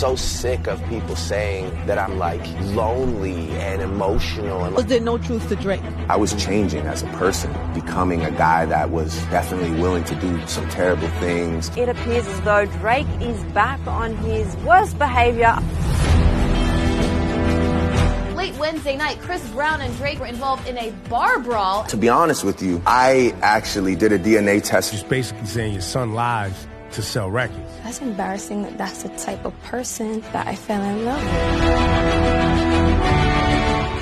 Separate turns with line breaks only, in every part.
so sick of people saying that I'm like lonely and emotional.
Was there no truth to Drake?
I was changing as a person, becoming a guy that was definitely willing to do some terrible things.
It appears as though Drake is back on his worst behavior.
Late Wednesday night, Chris Brown and Drake were involved in a bar brawl.
To be honest with you, I actually did a DNA test.
Just basically saying your son lies to sell records.
That's embarrassing that that's the type of person that I fell in love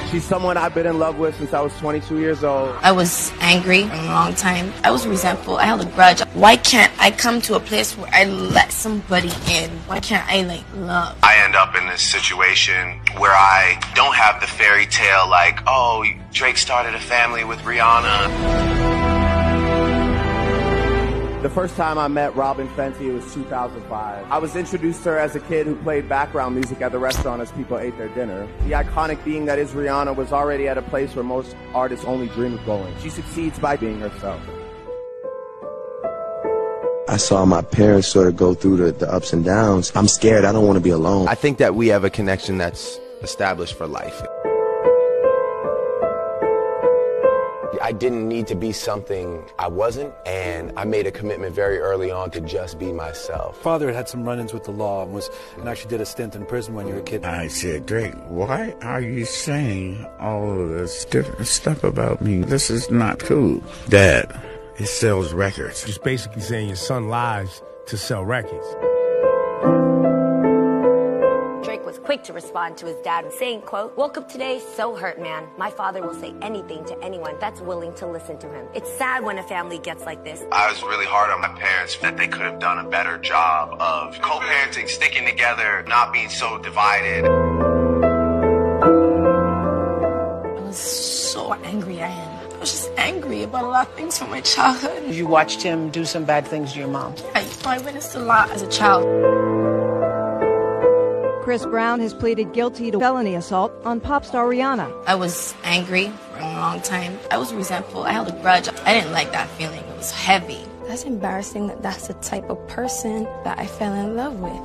with.
She's someone I've been in love with since I was 22 years old.
I was angry for a long time. I was resentful. I held a grudge. Why can't I come to a place where I let somebody in? Why can't I, love?
I end up in this situation where I don't have the fairy tale like, oh, Drake started a family with Rihanna.
The first time I met Robin Fenty, it was 2005. I was introduced to her as a kid who played background music at the restaurant as people ate their dinner. The iconic being that is Rihanna was already at a place where most artists only dream of going. She succeeds by being herself.
I saw my parents sort of go through the ups and downs. I'm scared. I don't want to be alone.
I think that we have a connection that's established for life. I didn't need to be something I wasn't, and I made a commitment very early on to just be myself.
Father had some run-ins with the law and actually did a stint in prison when you were a kid.
I said, Drake, why are you saying all of this different stuff about me? This is not cool. Dad, it sells records.
Just basically saying your son lies to sell records.
Drake was quick to respond to his dad, saying, quote, "Woke up today so hurt, man. My father will say anything to anyone that's willing to listen to him. It's sad when a family gets like this."
I was really hard on my parents that they could have done a better job of co-parenting, sticking together, not being so divided.
I was so angry I was just angry about a lot of things from my childhood.
You watched him do some bad things to your mom.
I witnessed a lot as a child.
Chris Brown has pleaded guilty to felony assault on pop star Rihanna.
I was angry for a long time. I was resentful. I held a grudge. I didn't like that feeling. It was heavy. That's embarrassing that that's the type of person that I fell in love with.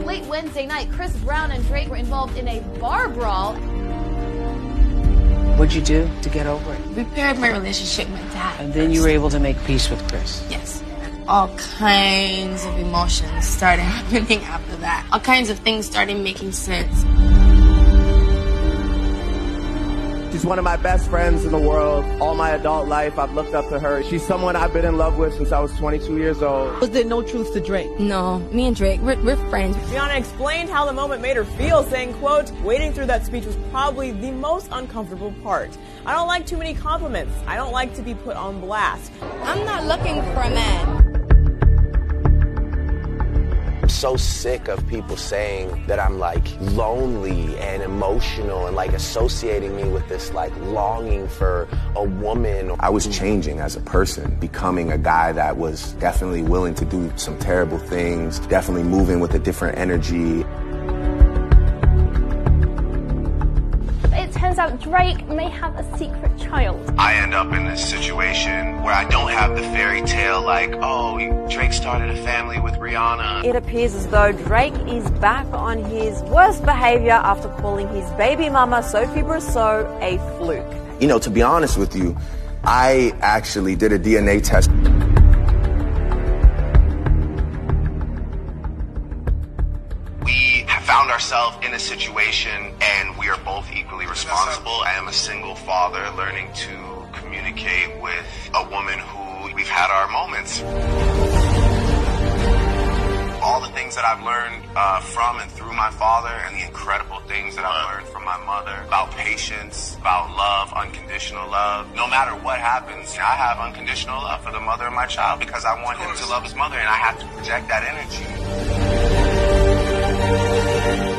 Late Wednesday night, Chris Brown and Drake were involved in a bar brawl.
What'd you do to get over it?
Repaired my relationship with Dad.
And then you were able to make peace with Chris.
Yes. All kinds of emotions started happening after that. All kinds of things started making sense.
She's one of my best friends in the world. All my adult life, I've looked up to her. She's someone I've been in love with since I was 22 years old.
Was there no truth to Drake?
No, me and Drake, we're friends.
Rihanna explained how the moment made her feel, saying, quote, "Waiting through that speech was probably the most uncomfortable part. I don't like too many compliments. I don't like to be put on blast.
I'm not looking for a man."
I'm so sick of people saying that I'm like lonely and emotional and like associating me with this like longing for a woman. I was changing as a person, becoming a guy that was definitely willing to do some terrible things, definitely moving with a different energy.
It turns out Drake may have a secret child.
I end up in this situation where I don't have the fairy tale like, oh, Drake started a family with Rihanna.
It appears as though Drake is back on his worst behavior after calling his baby mama, Sophie Brousseau, a fluke.
You know, to be honest with you, I actually did a DNA test. We have found ourselves in a situation and we are both equally responsible. I am a single father learning to communicate with a woman who we've had our moments. All the things that I've learned from and through my father and the incredible things that I've learned from my mother about patience, about love, unconditional love. No matter what happens, I have unconditional love for the mother of my child because I want him to love his mother and I have to project that energy.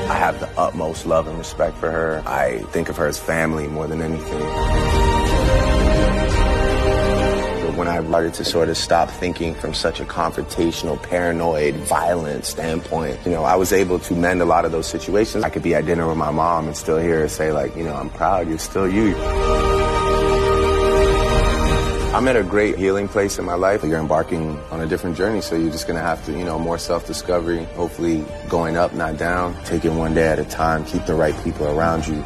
I have the utmost love and respect for her. I think of her as family more than anything. But when I started to sort of stop thinking from such a confrontational, paranoid, violent standpoint, you know, I was able to mend a lot of those situations. I could be at dinner with my mom and still hear her say, like, you know, I'm proud, you're still you. I'm at a great healing place in my life. You're embarking on a different journey, so you're just going to have to, more self-discovery, hopefully going up, not down, taking one day at a time, keep the right people around you.